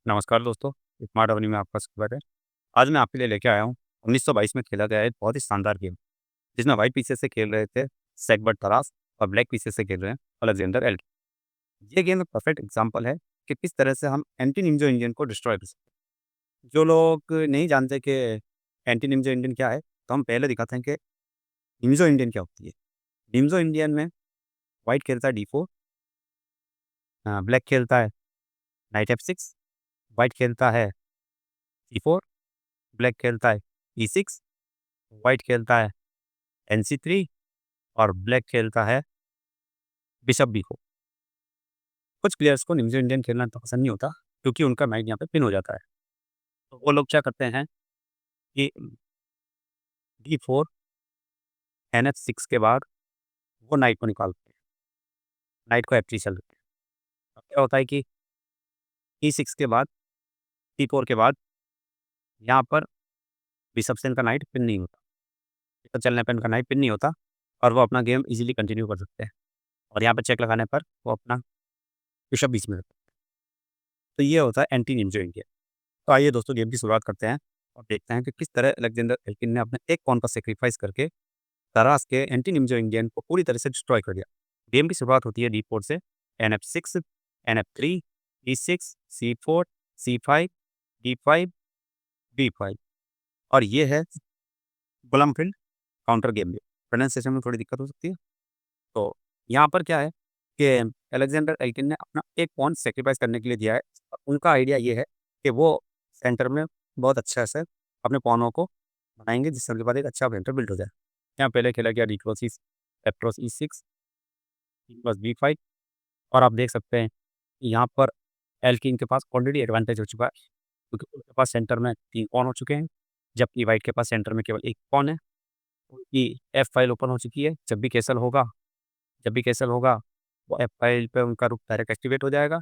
नमस्कार दोस्तों, स्मार्ट अवनी में आपका स्वागत है। आज मैं आपके लिए लेके आया हूँ 1922 में खेला गया एक बहुत ही शानदार गेम, जिसमें व्हाइट पीसेस से खेल रहे थे सेगबर्ट तरास और ब्लैक पीसेस से खेल रहे हैं अलेक्जेंडर एल्की। ये गेम एक परफेक्ट एग्जांपल है कि किस तरह से हम एंटी निंजा इंडियन को डिस्ट्रॉय कर सकते हैं। जो लोग नहीं जानते कि एंटी निंजा इंडियन क्या है, तो हम पहले दिखाते हैं कि निंजा इंडियन क्या होती है। निंजा इंडियन में व्हाइट खेलता है D4, ब्लैक खेलता है नाइट F6, व्हाइट खेलता है C4, ब्लैक खेलता है E6, व्हाइट खेलता है NC3 और ब्लैक खेलता है बिशप B4। कुछ प्लेयर्स को निंजा इंडियन खेलना तो पसंद नहीं होता, क्योंकि उनका नाइट यहाँ पे पिन हो जाता है। तो वो लोग क्या करते हैं कि D4 NF6 के बाद वो नाइट को निकालते हैं, नाइट को F3 चल देते हैं। अब क्या होता है कि E6 के बाद C4 के बाद यहाँ पर बिशप से इनका नाइट पिन नहीं होता, बिशप चलने पर इनका नाइट पिन नहीं होता और वो अपना गेम इजीली कंटिन्यू कर सकते हैं। और यहाँ पर चेक लगाने पर वो अपना बिशप बीच में रखते हैं। तो ये होता है एंटी निंजा इंडियन। तो आइए दोस्तों, गेम की शुरुआत करते हैं और देखते हैं कि किस तरह अलेक्जेंडर एल्किन ने अपने एक पॉन का सेक्रीफाइस करके तरास के एंटी निंजा इंडियन को पूरी तरह से डिस्ट्रॉय कर दिया। गेम की शुरुआत होती है D4 से, NF6, NF3, E6, C4, C5, D5, B5 और ये है ब्लमफील्ड काउंटर गेम में। प्रोनाउंसिएशन में थोड़ी दिक्कत हो सकती है। तो यहाँ पर क्या है कि अलेक्जेंडर एल्किन ने अपना एक पॉन सेक्रीफाइस करने के लिए दिया है। उनका आइडिया ये है कि वो सेंटर में बहुत अच्छा से अपने पॉनों को बनाएंगे, जिससे उनके बाद एक अच्छा सेंटर बिल्ड हो जाए। यहाँ पहले खेला गया D cross F cross E6 बस B5 और आप देख सकते हैं कि यहाँ पर एल्किन के पास ऑलरेडी एडवांटेज हो चुका है, क्योंकि उनके पास सेंटर में 3 पॉन हो चुके हैं, जबकि वाइट के पास सेंटर में केवल 1 पॉन है। उनकी F फाइल ओपन हो चुकी है। जब भी कैसल होगा वो F फाइल पे उनका रुक डायरेक्ट एक्टिवेट हो जाएगा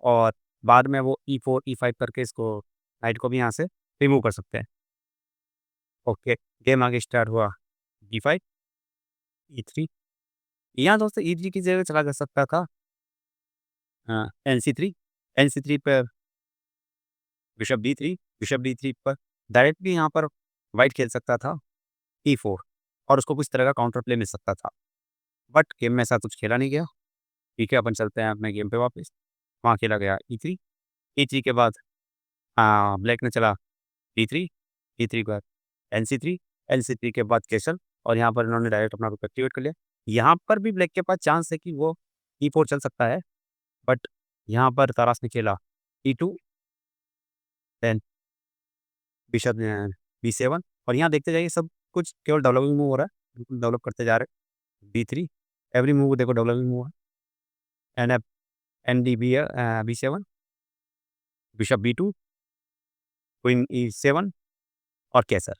और बाद में वो E4 E5 करके इसको नाइट को भी यहाँ से रिमूव कर सकते हैं। ओके, गेम आगे स्टार्ट हुआ D5 E3। यहाँ दोस्तों E3 की जगह चला जा सकता था NC3। NC3 पर बिशप D3 पर डायरेक्ट भी यहाँ पर वाइट खेल सकता था E4 और उसको कुछ तरह का काउंटर प्ले मिल सकता था। बट गेम में ऐसा कुछ खेला नहीं गया। ठीक है, अपन चलते हैं अपने गेम पे वापस। वहाँ खेला गया E3। E3 के बाद ब्लैक ने चला D3, D3 के बाद NC3, NC3 के बाद कैसल और यहाँ पर इन्होंने डायरेक्ट अपना रुक एक्टिवेट कर लिया। यहाँ पर भी ब्लैक के पास चांस है कि वो E4 चल सकता है, बट यहाँ पर तारास ने खेला E2, देन बिशप B7 और यहाँ देखते जाइए सब कुछ केवल डेवलपिंग मूव हो रहा है, बिल्कुल डेवलप करते जा रहे हैं। B3 एवरी मूव देखो डेवलपिंग मूव है। NF ND B7, bishop B2, queen E7 और कैसर।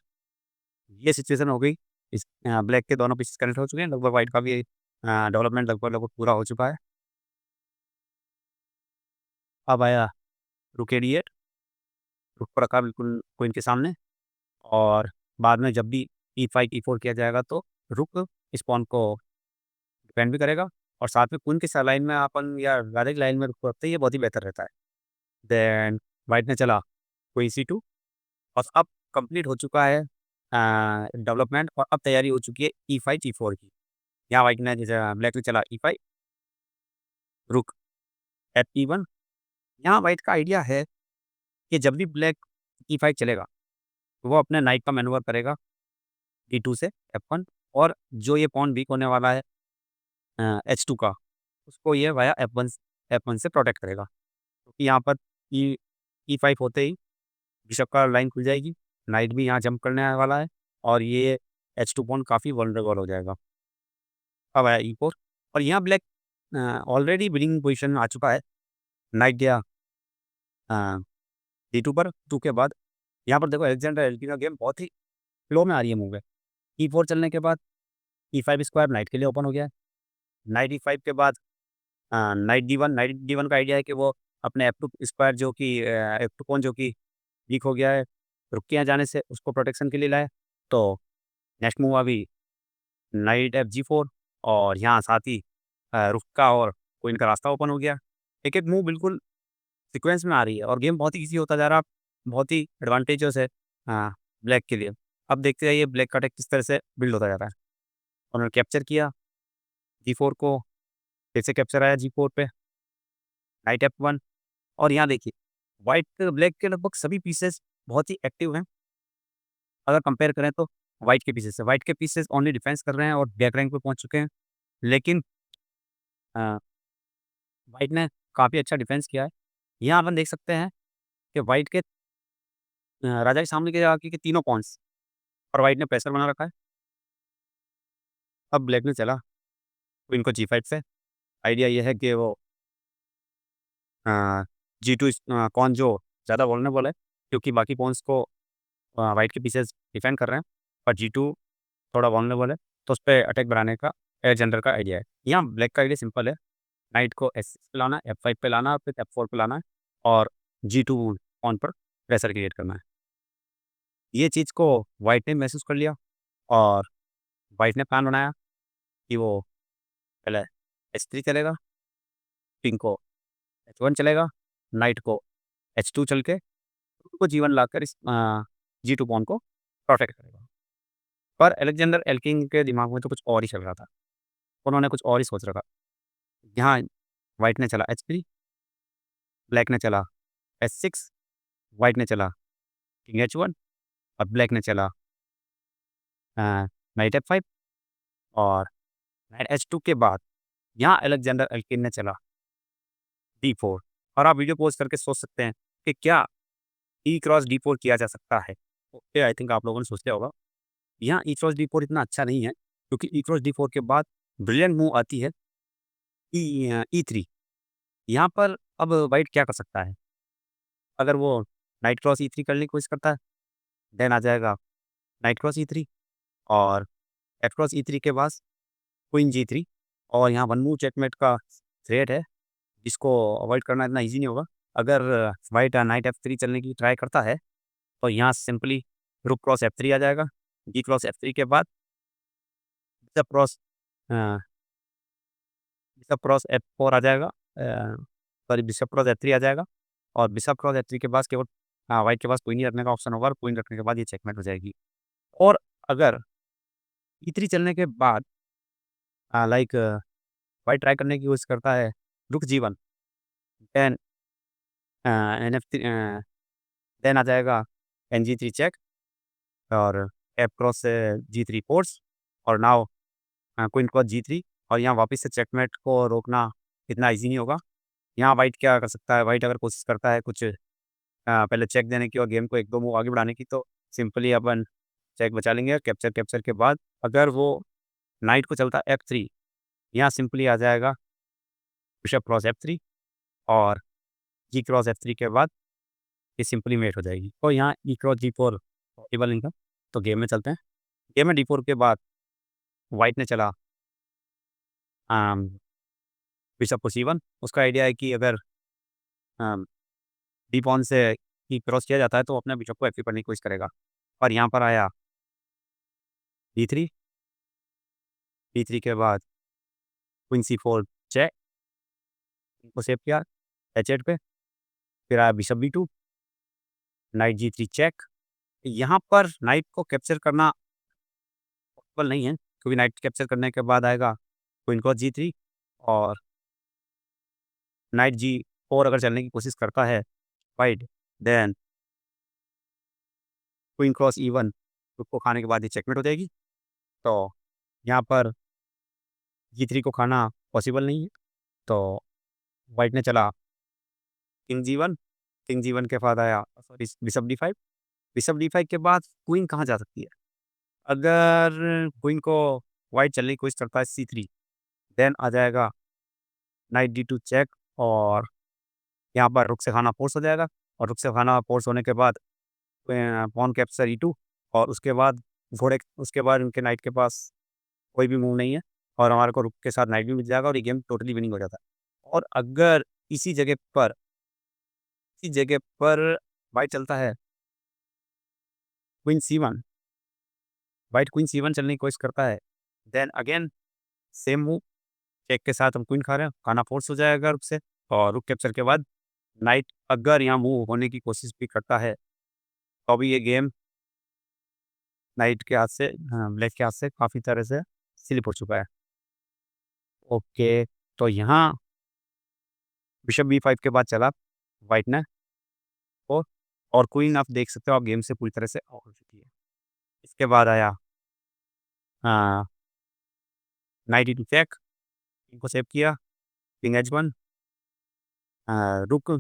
ये सिचुएशन हो गई। इस ब्लैक के दोनों पीसेस कनेक्ट हो चुके हैं, लगभग वाइट का भी डेवलपमेंट लगभग लगभग पूरा हो चुका है। अब आया रुक A8, रुक पर रखा बिल्कुल क्वीन के सामने और बाद में जब भी E5 E4 किया जाएगा तो रुक इस पॉन को डिफेंड भी करेगा और साथ में क्वीन के लाइन में अपन या डायरेक्ट लाइन में रुक रखते हैं, ये बहुत ही बेहतर रहता है। देन वाइट ने चला क्वीन C2 और अब कंप्लीट हो चुका है डेवलपमेंट और अब तैयारी हो चुकी है E5 E4 की। यहाँ वाइट ने जैसे ब्लैक ने चला E5, रुक F E1। यहाँ वाइट का आइडिया है कि जब भी ब्लैक E5 चलेगा तो वो अपने नाइट का मैनूवर करेगा D2 से F1 और जो ये पॉन वीक होने वाला है H2 का, उसको ये वाया F1 से प्रोटेक्ट करेगा, क्योंकि यहाँ पर E5 होते ही बिशप का लाइन खुल जाएगी, नाइट भी यहाँ जंप करने वाला है और ये H2 पॉन काफ़ी वल्नरेबल हो जाएगा। अब आया E4 और यहाँ ब्लैक ऑलरेडी विनिंग पोजीशन में आ चुका है। नाइट गया D2 पर, 2 के बाद यहाँ पर देखो अलेक्जेंडर एल्की का गेम बहुत ही फ्लो में आ रही है मूव है। E4 चलने के बाद E5 स्क्वायर नाइट के लिए ओपन हो गया है। नाइट E5 के बाद नाइट D1 का आइडिया है कि वो अपने F2 स्क्वायर जो कि F2 पॉन जो कि वीक हो गया है, रुक के यहाँ जाने से उसको प्रोटेक्शन के लिए लाया। तो नेक्स्ट मूव अभी नाइट FG4 और यहाँ साथ ही रुक का और क्वीन का रास्ता ओपन हो गया। एक-एक मूव बिल्कुल सीक्वेंस में आ रही है और गेम बहुत ही ईज़ी होता जा रहा है, बहुत ही एडवांटेजेस है ब्लैक के लिए। अब देखते जाइए ब्लैक का अटैक किस तरह से बिल्ड होता जा रहा है। उन्होंने कैप्चर किया जी4 को, फिर से कैप्चर आया जी4 पे, नाइट F1 और यहाँ देखिए व्हाइट ब्लैक के लगभग सभी पीसेस बहुत ही एक्टिव हैं। अगर कंपेयर करें तो व्हाइट के पीसेस से, व्हाइट के पीसेस ओनली डिफेंस कर रहे हैं और बैक रैंक पे पहुँच चुके हैं। लेकिन अ, व्हाइट ने काफ़ी अच्छा डिफेंस किया है। यहाँ अपन देख सकते हैं कि व्हाइट के राजा के सामने के आके के तीनों पॉन्स और व्हाइट ने प्रेशर बना रखा है। अब ब्लैक ने चला क्वीन को जी5 से। आइडिया ये है कि वो जी2 पॉन जो ज़्यादा वल्नरेबल है क्योंकि बाकी पॉन्स को व्हाइट के पीसेस डिफेंड कर रहे हैं और जी2 थोड़ा वल्नरेबल है, तो उसपे अटैक बढ़ाने का एलेक्जेंडर का आइडिया है। यहाँ ब्लैक का आइडिया सिंपल है, नाइट को एस6 पे लाना है, F5 पे लाना है, फिर F4 पे लाना है और जी2 पॉन पर प्रेशर क्रिएट करना है। ये चीज़ को व्हाइट ने महसूस कर लिया और व्हाइट ने प्लान बनाया कि वो पहले H3 चलेगा, किंग को H1 चलेगा, नाइट को H2 चल के उनको जीवन लाकर इस जी2 पॉन को प्रोटेक्ट करेगा। पर अलेक्जेंडर एल्किंग के दिमाग में तो कुछ और ही चल रहा था। उन्होंने कुछ और ही सोच रखा। यहाँ व्हाइट ने चला H3, ब्लैक ने चला H6, व्हाइट ने चला किंग H1 और ब्लैक ने चला अ, नाइट F5 और नाइट H2 के बाद यहाँ अलेक्जेंडर एल्किन ने चला D4 और आप वीडियो पॉज़ करके सोच सकते हैं कि क्या ई क्रॉस D4 किया जा सकता है? ओके, आई थिंक आप लोगों ने सोच लिया होगा। यहाँ ई क्रॉस D4 इतना अच्छा नहीं है क्योंकि ई क्रॉस D4 के बाद ब्रिलियंट मूव आती है E3। यहाँ पर अब व्हाइट क्या कर सकता है? अगर वो नाइट क्रॉस E3 करने की कोशिश करता है, देन आ जाएगा नाइट क्रॉस E3 और एफ क्रॉस E3 के बाद क्वीन G3 और यहाँ वन मूव चेकमेट का थ्रेट है, जिसको अवॉइड करना इतना ईज़ी नहीं होगा। अगर व्हाइट नाइट F3 चलने की ट्राई करता है, तो यहाँ सिंपली रुक क्रॉस F3 आ जाएगा, जी क्रॉस F3 के बाद बिशप क्रॉस अ, बिशप क्रॉस F4 आ जाएगा सॉरी बिशप क्रॉस F3 आ जाएगा और बिशप क्रॉस F3 के पास केवल व्हाइट के पास क्वीन ही रखने का ऑप्शन होगा और क्वीन रखने के बाद ये चेकमेट हो जाएगी। और अगर E3 चलने के बाद लाइक व्हाइट ट्राई करने की कोशिश करता है रुक G1 देन NF3 देन आ जाएगा NG3 चेक और एफ क्रॉस G3 फोर्स और नाउ क्वीन क्रॉस G3 और यहाँ वापस से चेकमेट को रोकना इतना ईज़ी नहीं होगा। यहाँ व्हाइट क्या कर सकता है, व्हाइट अगर कोशिश करता है कुछ पहले चेक देने की और गेम को 1-2 मूव आगे बढ़ाने की, तो सिंपली अपन चेक बचा लेंगे। कैप्चर के बाद अगर वो नाइट को चलता F3, यहाँ सिंपली आ जाएगा बिशप क्रॉस F3 और जी क्रॉस F3 के बाद ये सिंपली मेट हो जाएगी और यहाँ ई क्रॉस G4 पॉसिबल नहीं था। तो गेम में चलते हैं। गेम में D4 के बाद व्हाइट ने चला अम, बिशप को C1। उसका आइडिया है कि अगर अम, डी पॉन से ई क्रॉस किया जाता है तो वो अपने बिशप को F3 करने की कोशिश करेगा और यहाँ पर आया D3, D3 के बाद क्वीन C4 चेक को सेव किया H8 पे, फिर आया bishop B2, night G3 check. यहाँ पर नाइट को कैप्चर करना पॉसिबल नहीं है क्योंकि नाइट कैप्चर करने के बाद आएगा क्वीन क्रॉस G3 और नाइट G4 अगर चलने की कोशिश करता है white, then queen cross E1 को खाने के बाद ये चेकमेट हो जाएगी। तो यहाँ पर G3 को खाना पॉसिबल नहीं है, तो व्हाइट ने चला किंग G1, किंग G1 के बाद आया sorry bishop D5, bishop D5 के बाद क्वीन कहाँ जा सकती है? अगर क्वीन को व्हाइट चलने की कोशिश करता है C3, देन आ जाएगा नाइट D2 चेक और यहाँ पर रुक से खाना फोर्स हो जाएगा और रुक से खाना फोर्स होने के बाद पॉन कैप्चर E2 और उसके बाद घोड़े उसके बाद उनके नाइट के पास कोई भी मूव नहीं है और हमारे को रुक के साथ नाइट भी मिल जाएगा और ये गेम टोटली विनिंग हो जाता है। और अगर इसी जगह पर व्हाइट चलता है queen C1, white queen C1 चलने की कोशिश करता है, then again same move check के साथ हम क्वीन खा रहे हैं, खाना फोर्स हो जाएगा रुक से और रुक कैप्चर के बाद नाइट अगर यहाँ मूव होने की कोशिश भी करता है तो भी ये गेम नाइट के हाथ से ब्लैक के हाथ से काफ़ी तरह से स्लिप हो चुका है। ओके, तो यहाँ बिशप B5 के बाद चला व्हाइट ने फोर, और क्वीन आप देख सकते हो आप गेम से पूरी तरह से आउट हो चुकी है। इसके बाद आया नाइट E2 चेक, इनको सेव किया, किंग H1, रुक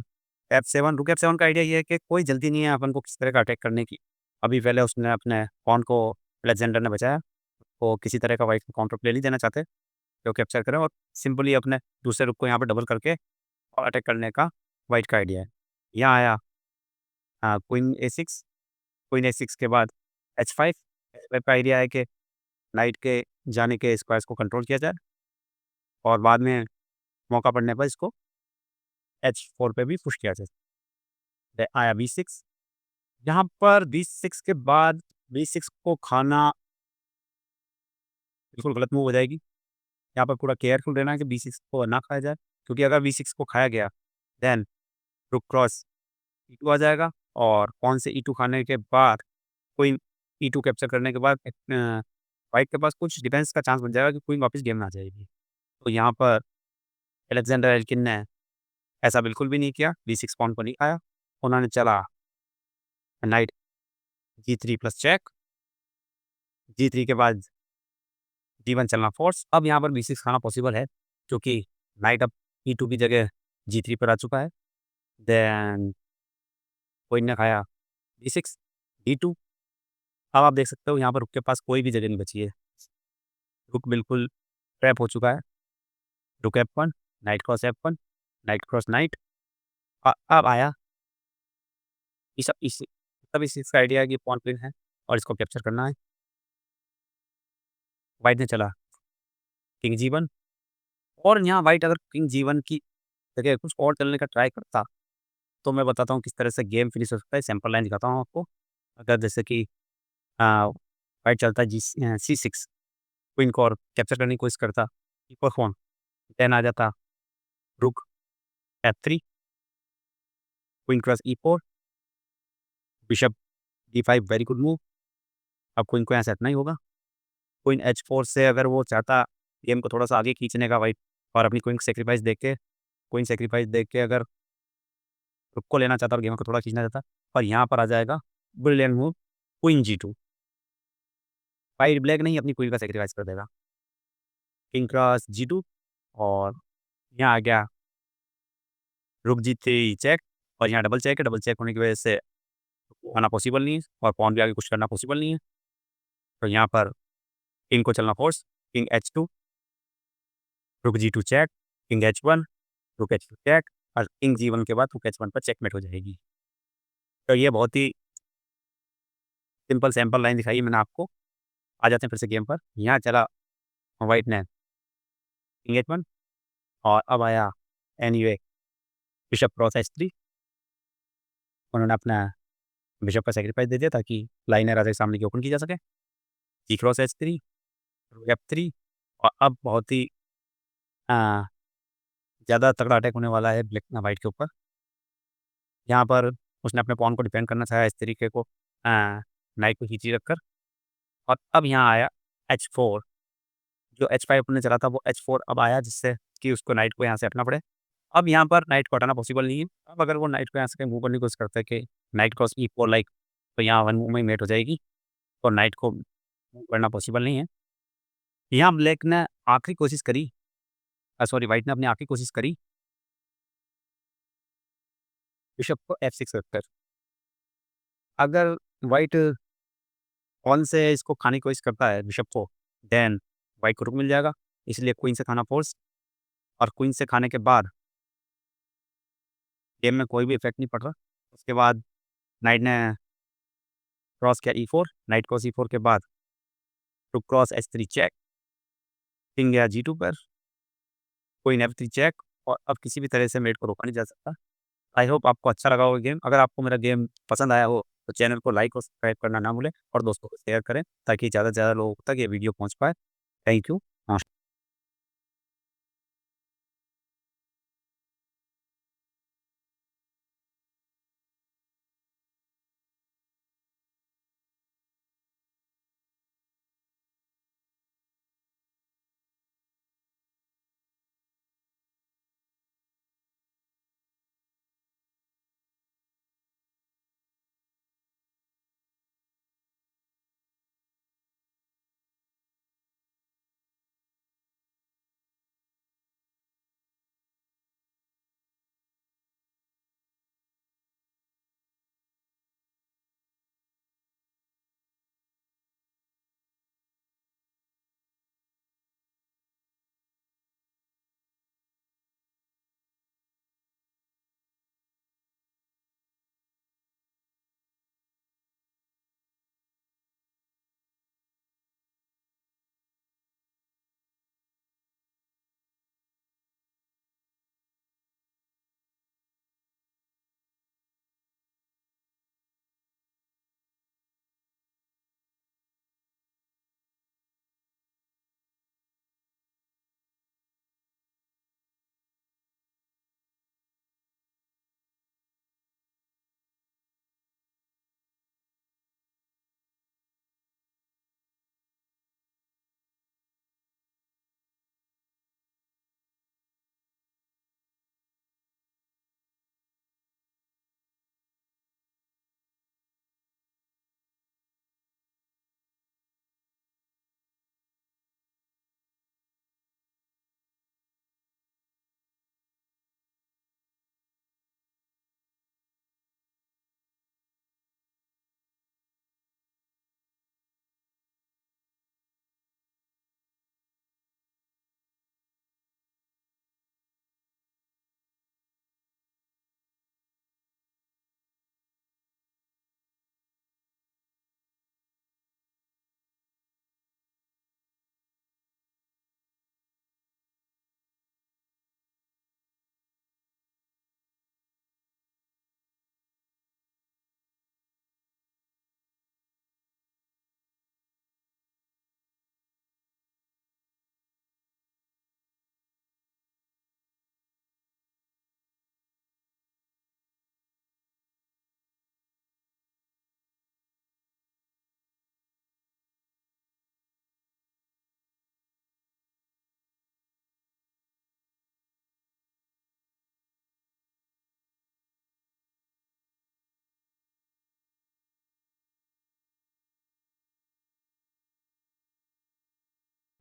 F7। रुक F7 का आइडिया ये है कि कोई जल्दी नहीं है अपन को किसी तरह का अटैक करने की। अभी पहले उसने अपने पॉन को अलेक्जेंडर ने बचाया, वो किसी तरह का व्हाइट को काउंटर प्ले नहीं देना चाहते, जो कैप्चर करें और सिंपली अपने दूसरे रुक को यहाँ पे डबल करके और अटैक करने का व्हाइट का आइडिया है। यहाँ आया क्वीन A6, क्वीन A6 के बाद H5। H5 का आइडिया है कि नाइट के जाने के स्क्वायर्स को कंट्रोल किया जाए और बाद में मौका पड़ने पर इसको H4 पे भी पुश किया जाए। फिर आया B6, यहाँ पर B6 के बाद B6 को खाना बिल्कुल गलत मूव हो जाएगी। यहाँ पर पूरा केयरफुल रहना है कि B6 को ना खाया जाए, क्योंकि अगर B6 को खाया गया देन रुक क्रॉस E2 आ जाएगा और पॉन से E2 खाने के बाद क्वीन E2 कैप्चर करने के बाद व्हाइट के पास कुछ डिफेंस का चांस बन जाएगा कि क्वीन वापस गेम में आ जाएगी। तो यहाँ पर अलेक्जेंडर एल्किन ने ऐसा बिल्कुल भी नहीं किया, B6 पॉन को नहीं खाया। उन्होंने चला night G3 plus check, G3 के बाद D1 चलना फोर्स। अब यहाँ पर B6 खाना पॉसिबल है क्योंकि नाइट अब E2 की जगह G3 पर आ चुका है। देन क्वीन ने खाया B6, D2। अब आप देख सकते हो यहाँ पर रुक के पास कोई भी जगह नहीं बची है, रुक बिल्कुल ट्रैप हो चुका है। रुक F1, night cross F1, night cross night. अब आया इस इसका आइडिया है कि पॉन क्वीन है और इसको कैप्चर करना है। व्हाइट ने चला किंग G1, और यहाँ व्हाइट अगर किंग G1 की जगह कुछ और चलने का ट्राई करता तो मैं बताता हूँ किस तरह से गेम फिनिश हो सकता है। सैंपल लाइन दिखाता हूँ आपको। अगर जैसे कि व्हाइट चलता है C6, क्वीन को और कैप्चर करने की कोशिश करता, E4 देन आ जाता रुक F3, queen cross E4, bishop D5 very good move. अब क्वीन को यहाँ से हटना ही होगा। क्वीन H4 से अगर वो चाहता गेम को थोड़ा-सा आगे खींचने का व्हाइट और अपनी क्वीन सैक्रिफाइस देख के अगर रुक को लेना चाहता और गेम को थोड़ा खींचना चाहता, और यहाँ पर आ जाएगा brilliant move queen G2। White black नहीं अपनी क्वीन का सैक्रिफाइस कर देगा। किंग क्रॉस G2 और यहाँ आ गया रुक G3 चेक, और यहाँ डबल चेक है। डबल चेक होने की वजह से आना पॉसिबल नहीं है और पॉन भी आगे कुछ करना पॉसिबल नहीं है। तो यहाँ पर किंग को चलना फोर्स, किंग H2, रुक G2 चेक, किंग H1, रुक H2 चेक, और किंग G1 के बाद रुक H1 पर चेकमेट हो जाएगी। तो ये बहुत ही सिंपल सैंपल लाइन दिखाई मैंने आपको। आ जाते हैं फिर से गेम पर। यहाँ चला व्हाइट ने किंग H1 और अब आया एनीवे बिशप क्रॉस H3। उन्होंने अपना बिशप का सैक्रिफाइस दे दिया ताकि लाइन राजा के सामने की ओपन की जा सके। जी क्रॉस H3, रुक F3, और अब बहुत ही ज़्यादा तगड़ा अटैक होने वाला है व्हाइट के ऊपर। यहाँ पर उसने अपने पॉन को डिफेंड करना चाहा इस तरीके को, नाइट को खींची रखकर, और अब यहाँ आया H4। जो H5 अपने चला था वो H4 अब आया, जिससे कि उसको नाइट को यहाँ से हटना पड़े। अब यहाँ पर नाइट को हटाना पॉसिबल नहीं है। अब अगर वो नाइट को यहाँ से कहीं मूव करने की कोशिश करता है कि नाइट क्रॉस E4 लाइक, तो यहाँ वन मूव में मेट हो जाएगी और नाइट को मूव करना पॉसिबल नहीं है। यहाँ ब्लैक ने आखिरी कोशिश करी, सॉरी व्हाइट ने अपनी आखिरी कोशिश करी बिशप को F6 रखकर। अगर व्हाइट पॉन से इसको खाने की कोशिश करता है बिशप को, देन व्हाइट को रुक मिल जाएगा, इसलिए क्वीन से खाना फोर्स, और क्वीन से खाने के बाद गेम में कोई भी इफेक्ट नहीं पड़ रहा। उसके बाद नाइट ने क्रॉस किया E4, नाइट क्रॉस E4 के बाद रुक क्रॉस H3 चेक, किंग गया G2 पर, क्वीन F3 चेक, और अब किसी भी तरह से मेट को रोका नहीं जा सकता। आई होप आपको अच्छा लगा होगा गेम। अगर आपको मेरा गेम पसंद आया हो तो चैनल को लाइक और सब्सक्राइब करना ना भूलें और दोस्तों को शेयर करें ताकि ज़्यादा से ज़्यादा लोगों तक ये वीडियो पहुँच पाए। Thank you.